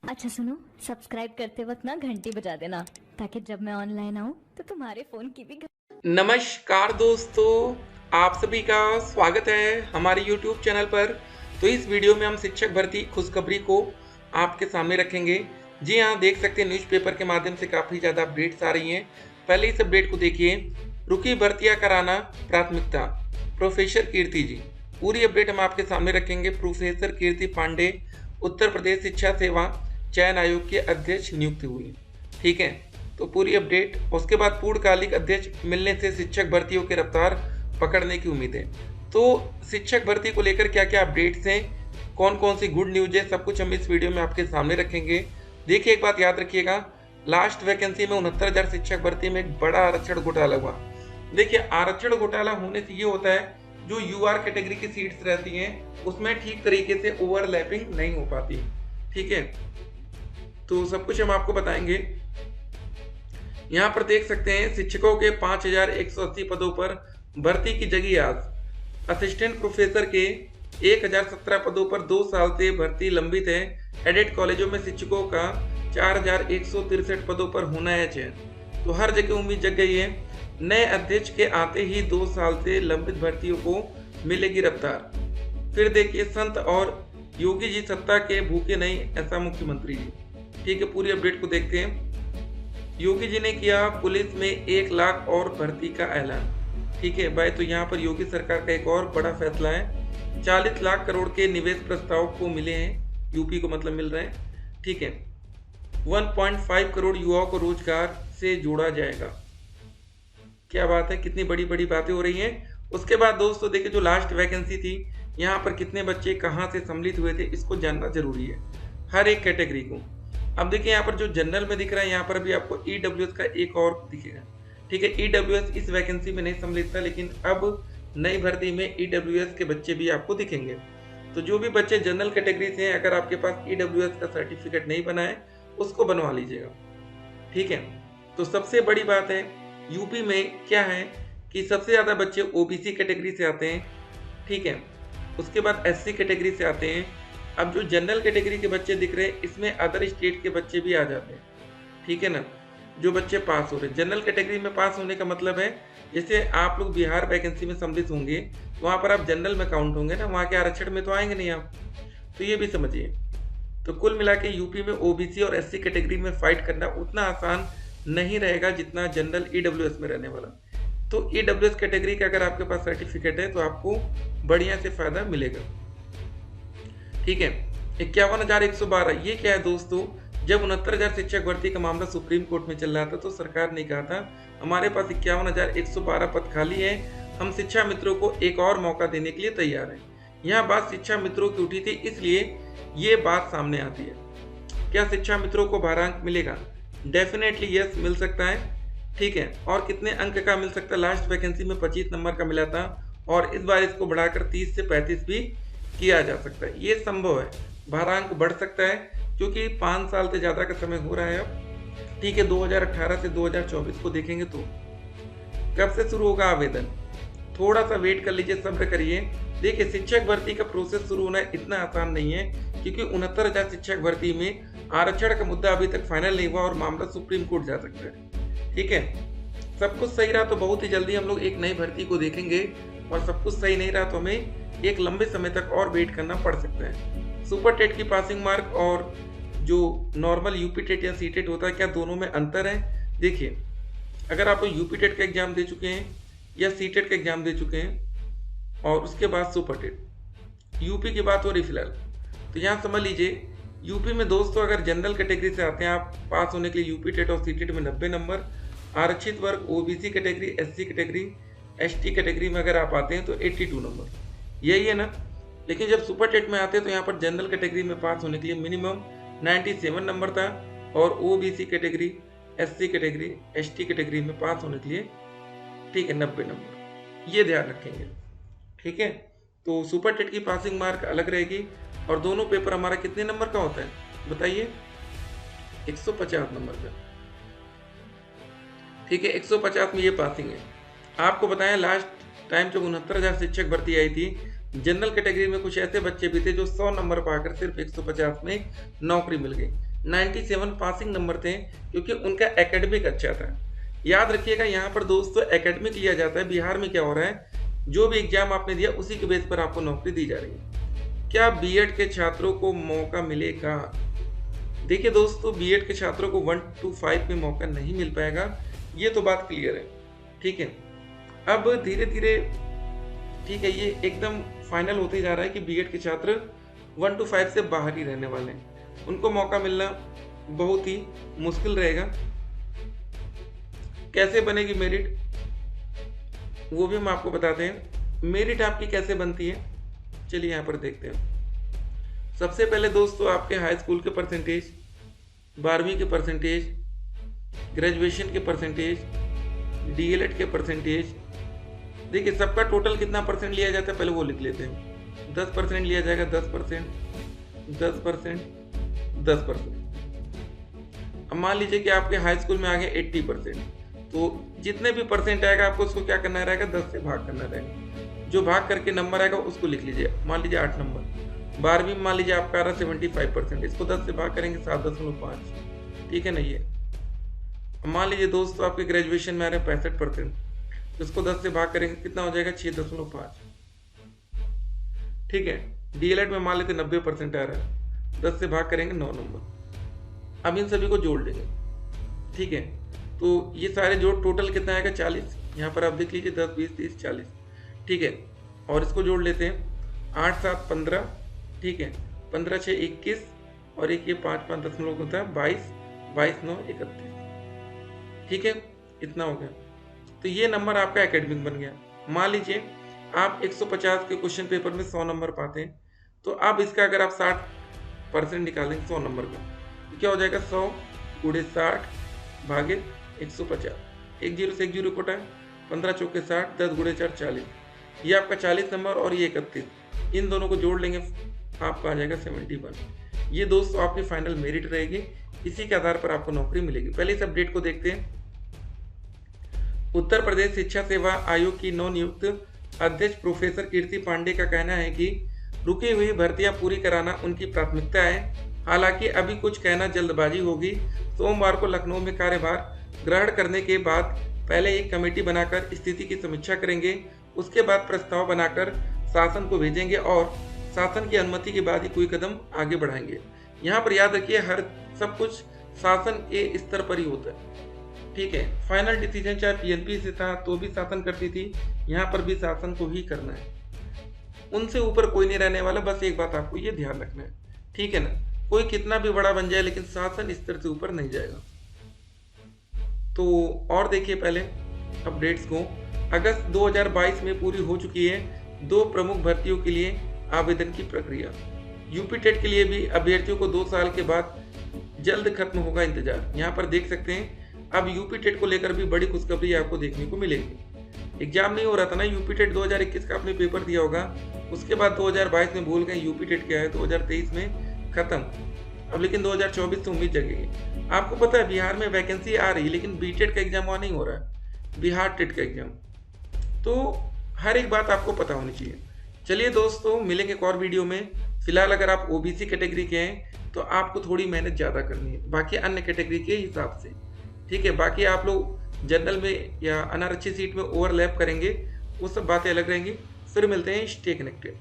अच्छा सुनो, सब्सक्राइब करते वक्त ना घंटी बजा देना ताकि जब मैं ऑनलाइन आऊँ तो तुम्हारे फोन की भी नमस्कार दोस्तों, आप सभी का स्वागत है हमारे YouTube चैनल पर। तो इस वीडियो में हम शिक्षक भर्ती खुशखबरी को आपके सामने रखेंगे। जी हाँ, देख सकते हैं न्यूज़पेपर के माध्यम से काफ़ी ज़्यादा अपडेट्स आ रही हैं। पहले इस अपडेट को देखिए। रुकी भर्तियां कराना प्राथमिकता, प्रोफेसर कीर्ति जी। पूरी अपडेट हम आपके सामने रखेंगे। प्रोफेसर कीर्ति पांडे उत्तर प्रदेश शिक्षा सेवा चयन आयोग के अध्यक्ष नियुक्त हुई। ठीक है, तो पूरी अपडेट। उसके बाद पूर्णकालिक अध्यक्ष मिलने से शिक्षक भर्तियों की रफ्तार पकड़ने की उम्मीद है। तो शिक्षक भर्ती को लेकर क्या क्या अपडेट्स हैं, कौन कौन सी गुड न्यूज है, सब कुछ हम इस वीडियो में आपके सामने रखेंगे। देखिए, एक बात याद रखिएगा, लास्ट वैकेंसी में 69,000 शिक्षक भर्ती में एक बड़ा आरक्षण घोटाला हुआ। देखिए, आरक्षण घोटाला होने से ये होता है, जो यूआर कैटेगरी की सीट्स रहती हैं उसमें ठीक तरीके से ओवरलैपिंग नहीं हो पाती। ठीक है, तो सब कुछ हम आपको बताएंगे। यहाँ पर देख सकते हैं शिक्षकों के 5,180 पदों पर भर्ती की जगी आज। असिस्टेंट प्रोफेसर के 1,017 पदों पर 2 साल से भर्ती लंबित है। एडेड कॉलेजों में शिक्षकों का 4,163 पदों पर होना है चयन। तो हर जगह उम्मीद जग गई है। नए अध्यक्ष के आते ही 2 साल से लंबित भर्तियों को मिलेगी रफ्तार। फिर देखिए, संत और योगी जी सत्ता के भूखे नहीं, ऐसा मुख्यमंत्री जी। ठीक है, पूरी अपडेट को देखते हैं। योगी जी ने किया पुलिस में 1 लाख और भर्ती का ऐलान। ठीक है भाई, तो यहाँ पर योगी सरकार का एक और बड़ा फैसला है। 40 लाख करोड़ के निवेश प्रस्ताव को मिले हैं, यूपी को मतलब मिल रहे हैं। ठीक है, 1.5 करोड़ युवाओं को रोजगार से जोड़ा जाएगा। क्या बात है, कितनी बड़ी बड़ी बातें हो रही हैं। उसके बाद दोस्तों देखिए, जो लास्ट वैकेंसी थी, यहाँ पर कितने बच्चे कहाँ से सम्मिलित हुए थे, इसको जानना जरूरी है, हर एक कैटेगरी को। अब देखिए, यहाँ पर जो जनरल में दिख रहा है, यहाँ पर भी आपको ईडब्ल्यूएस का एक और दिखेगा। ठीक है, ईडब्ल्यूएस इस वैकेंसी में नहीं सम्मिलित था, लेकिन अब नई भर्ती में ईडब्ल्यूएस के बच्चे भी आपको दिखेंगे। तो जो भी बच्चे जनरल कैटेगरी से हैं, अगर आपके पास ईडब्ल्यूएस का सर्टिफिकेट नहीं बना है, उसको बनवा लीजिएगा। ठीक है, तो सबसे बड़ी बात है, यूपी में क्या है कि सबसे ज़्यादा बच्चे ओबीसी कैटेगरी से आते हैं। ठीक है, उसके बाद एससी कैटेगरी से आते हैं। अब जो जनरल कैटेगरी के बच्चे दिख रहे हैं, इसमें अदर स्टेट के बच्चे भी आ जाते हैं। ठीक है ना, जो बच्चे पास हो रहे हैं जनरल कैटेगरी में, पास होने का मतलब है जैसे आप लोग बिहार वैकेंसी में सम्मिलित होंगे, वहाँ पर आप जनरल में काउंट होंगे ना, वहाँ के आरक्षण में तो आएंगे नहीं आप। तो ये भी समझिए। तो कुल मिला के यूपी में ओबीसी और एससी कैटेगरी में फाइट करना उतना आसान नहीं रहेगा जितना जनरल ईडब्ल्यूएस में रहने वाला। तो ईडब्ल्यूएस कैटेगरी का अगर आपके पास सर्टिफिकेट है तो आपको बढ़िया से फायदा मिलेगा। ठीक है, 51,112 ये क्या है दोस्तों, जब 69,000 शिक्षक भर्ती का मामला सुप्रीम कोर्ट में चल रहा था, तो सरकार ने कहा था हमारे पास 51,112 पद खाली है, हम शिक्षा मित्रों को एक और मौका देने के लिए तैयार हैं। यह बात शिक्षा मित्रों की उठी थी, इसलिए ये बात सामने आती है। क्या शिक्षा मित्रों को 12 अंक मिलेगा? डेफिनेटली यस, मिल सकता है। ठीक है, और कितने अंक का मिल सकता है? लास्ट वैकेंसी में 25 नंबर का मिला था, और इस बार इसको बढ़ाकर 30 से 35 भी किया जा सकता है। ये संभव है, 12 अंक बढ़ सकता है, क्योंकि 5 साल से ज़्यादा का समय हो रहा है अब। ठीक है, 2018 से 2024 को देखेंगे तो कब से शुरू होगा आवेदन? थोड़ा सा वेट कर लीजिए, सब्र करिए। देखिए, शिक्षक भर्ती का प्रोसेस शुरू होना इतना आसान नहीं है, क्योंकि 69,000 शिक्षक भर्ती में आरक्षण का मुद्दा अभी तक फाइनल नहीं हुआ और मामला सुप्रीम कोर्ट जा सकता है। ठीक है, सब कुछ सही रहा तो बहुत ही जल्दी हम लोग एक नई भर्ती को देखेंगे, और सब कुछ सही नहीं रहा तो हमें एक लंबे समय तक और वेट करना पड़ सकता है। सुपर टेट की पासिंग मार्क और जो नॉर्मल यूपी टेट या सी टेट होता है, क्या दोनों में अंतर है? देखिए, अगर आप यूपी टेट का एग्जाम दे चुके हैं या सी टेट का एग्जाम दे चुके हैं और उसके बाद सुपर टेट, यूपी की बात हो रही फिलहाल, तो यहाँ समझ लीजिए, यूपी में दोस्तों अगर जनरल कैटेगरी से आते हैं आप, पास होने के लिए यूपी टेट और सी टेट में 90 नंबर, आरक्षित वर्ग OBC category, SC category, ST category में अगर आप आते हैं तो 82 नंबर, यही है ना। लेकिन जब सुपर टेट में आते हैं तो यहाँ पर जनरल कैटेगरी में पास होने के लिए मिनिमम 97 नंबर था, और OBC category, SC category, ST category में पास होने के लिए, ठीक है, 90 नंबर, ये ध्यान रखेंगे। ठीक है, तो सुपर टेट की पासिंग मार्क अलग रहेगी, और दोनों पेपर हमारा कितने नंबर का होता है बताइए? 150 नंबर का। ठीक है, 150 में ये पासिंग है। आपको बताएं, लास्ट टाइम जब 69,000 शिक्षक भर्ती आई थी, जनरल कैटेगरी में कुछ ऐसे बच्चे भी थे जो 100 नंबर पाकर सिर्फ 150 में नौकरी मिल गई। 97 पासिंग नंबर थे, क्योंकि उनका एकेडमिक अच्छा था। याद रखिएगा यहाँ पर दोस्तों एकेडमिक लिया जाता है। बिहार में क्या हो रहा है, जो भी एग्जाम आपने दिया उसी के बेस पर आपको नौकरी दी जा रही है। क्या बीएड के छात्रों को मौका मिलेगा? देखिए दोस्तों, बीएड के छात्रों को 1 to 5 में मौका नहीं मिल पाएगा, ये तो बात क्लियर है। ठीक है, अब धीरे धीरे ठीक है, ये एकदम फाइनल होते जा रहा है कि बीएड के छात्र 1 to 5 से बाहर ही रहने वाले हैं, उनको मौका मिलना बहुत ही मुश्किल रहेगा। कैसे बनेगी मेरिट, वो भी हम आपको बताते हैं। मेरिट आपकी कैसे बनती है, चलिए यहाँ पर देखते हैं। सबसे पहले दोस्तों आपके हाई स्कूल के परसेंटेज, 12वीं के परसेंटेज, ग्रेजुएशन के परसेंटेज, डीएलएड के परसेंटेज। देखिए सबका टोटल कितना परसेंट लिया जाता है पहले वो लिख लेते हैं। 10% लिया जाएगा, 10%, 10%, 10%। अब मान लीजिए कि आपके हाई स्कूल में आ गया 80%, तो जितने भी परसेंट आएगा आपको उसको क्या करना रहेगा, 10 से भाग करना रहेगा। जो भाग करके नंबर आएगा उसको लिख लीजिए। मान लीजिए 8 नंबर। 12वीं में मान लीजिए आपका आ रहा 75%, इसको 10 से भाग करेंगे 7.5। ठीक है ना। ये मान लीजिए दोस्तों आपके ग्रेजुएशन में आ रहे 65%, इसको 10 से भाग करेंगे कितना हो जाएगा, 6.5। ठीक है। डीएलएड में मान लेते 90% आ रहा है, 10 से भाग करेंगे 9 नंबर। अब इन सभी को जोड़ लेंगे। ठीक है, तो ये सारे जोड़ टोटल कितना आएगा, 40। यहाँ पर आप देख लीजिए 10, 20, 30, 40। ठीक है, और इसको जोड़ लेते हैं। 8, 7, 15। ठीक है, 15, 6, 21 और एक ये 5, 5 दशमलव होता है 22, 22, 9, 31। ठीक है, इतना हो गया। तो ये नंबर आपका एकेडमिक बन गया। मान लीजिए आप 150 के क्वेश्चन पेपर में 100 नंबर पाते हैं, तो अब इसका अगर आप 60% निकालेंगे 100 नंबर का, तो क्या हो जाएगा, 100 गुणे 60 भागे 150। एक जीरो से एक जीरो कटा है, 15 चौके 60, 10 गुणे 4 40। ये आपका 40 नंबर और ये 31, इन दोनों को जोड़ लेंगे आपका आ जाएगा 71। ये दोस्तों आपकी फाइनल मेरिट रहेगी, इसी के आधार पर आपको नौकरी मिलेगी। पहले इस अपडेट को देखते हैं। उत्तर प्रदेश शिक्षा सेवा आयोग की नवनियुक्त अध्यक्ष प्रोफेसर कीर्ति पांडे का कहना है कि रुकी हुई भर्तियां पूरी कराना उनकी प्राथमिकता है। हालांकि अभी कुछ कहना जल्दबाजी होगी। सोमवार को लखनऊ में कार्यभार ग्रहण करने के बाद पहले एक कमेटी बनाकर स्थिति की समीक्षा करेंगे, उसके बाद प्रस्ताव बनाकर शासन को भेजेंगे और शासन की अनुमति के बाद ही कोई कदम आगे बढ़ाएंगे। यहाँ पर याद रखिए हर सब कुछ शासन के स्तर पर ही होता है। ठीक है, फाइनल डिसीजन चाहे पीएनपी से था तो भी शासन करती थी, यहाँ पर भी शासन को ही करना है। उनसे ऊपर कोई नहीं रहने वाला, बस एक बात आपको ये ध्यान रखना है। ठीक है ना, कोई कितना भी बड़ा बन जाए लेकिन शासन स्तर से ऊपर नहीं जाएगा। तो और देखिए पहले अपडेट्स को। अगस्त 2022 में पूरी हो चुकी है 2 प्रमुख भर्तियों के लिए आवेदन की प्रक्रिया। यूपी टेट के लिए भी अभ्यर्थियों को 2 साल के बाद जल्द खत्म होगा इंतजार। यहाँ पर देख सकते हैं अब यूपी टेट को लेकर भी बड़ी खुशखबरी आपको देखने को मिलेगी। एग्जाम नहीं हो रहा था ना, यूपी टेट 2021 का आपने पेपर दिया होगा, उसके बाद 2022 में भूल गए यूपी टेट क्या है, 2023 में खत्म। अब लेकिन 2024 से उम्मीद जगेगी। आपको पता है बिहार में वैकेंसी आ रही है, लेकिन बीटेट का एग्जाम वहाँ नहीं हो रहा है, बिहार टेट का एग्जाम। तो हर एक बात आपको पता होनी चाहिए। चलिए दोस्तों, मिलेंगे एक और वीडियो में। फिलहाल अगर आप ओबीसी कैटेगरी के हैं तो आपको थोड़ी मेहनत ज़्यादा करनी है, बाकी अन्य कैटेगरी के हिसाब से। ठीक है, बाकी आप लोग जनरल में या अनारक्षित सीट में ओवरलैप करेंगे, वो सब बातें अलग रहेंगी। फिर मिलते हैं, स्टे कनेक्टेड।